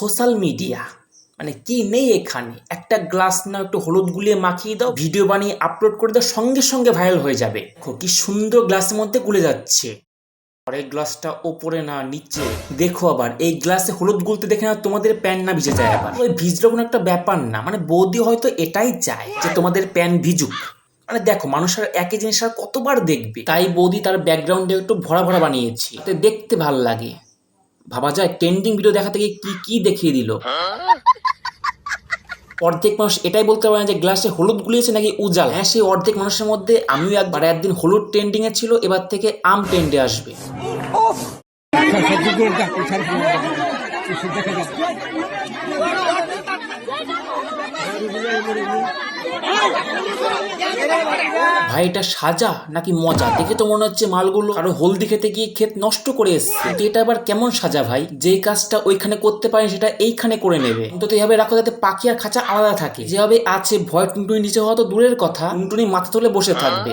Social media মানে কি নেই এখানে, একটা গ্লাস না একটু হলুদ গুলিয়ে মাখিয়ে দাও, ভিডিও বানিয়ে আপলোড করে দাও, সঙ্গে সঙ্গে ভাইরাল হয়ে যাবে। দেখো কি সুন্দর গ্লাসের মধ্যে গুলে যাচ্ছে। পরে গ্লাসটা ওপরে না নিচে, দেখো আবার এই গ্লাসে হলুদ গুলতে দেখে না তোমাদের প্যান না ভিজে যায়। আবার ওই ভিজলো কোনো একটা ব্যাপার না, মানে বৌদি হয়তো এটাই চায় যে তোমাদের প্যান ভিজুক। মানে দেখো মানুষের একই জিনিস আর কতবার দেখবে, তাই বৌদি তার ব্যাকগ্রাউন্ডে একটু ভরা ভরা বানিয়েছি, দেখতে ভাল লাগে। ভাবা যায় ট্রেন্ডিং ভিডিও দেখা থেকে কি কি দেখিয়ে দিল। অর্ধেক মানুষ এটাই বলতে পারে না যে গ্লাসে হলুদ গুলিয়েছে নাকি উজাল। হ্যাঁ, সেই অর্ধেক মানুষের মধ্যে আমিও একদিন হলুদ ট্রেন্ডিং এ ছিল, এবার থেকে আম ট্রেন্ডে আসবে। ভাই এটা সাজা নাকি মজা? দেখে তো মনে হচ্ছে মালগুলো আরো হলদি খেতে গিয়ে ক্ষেত নষ্ট করে এসছে। কিন্তু এটা আবার কেমন সাজা ভাই? যেই কাজটা ওইখানে করতে পারে সেটা এইখানে করে নেবে। কিন্তু এইভাবে রাখো যাতে পাখি আর খাঁচা আলাদা থাকে। যেভাবে আছে ভয় টুনটুনি নিচে হওয়া তো দূরের কথা, টুনটুনি মাথা তুলে বসে থাকবে।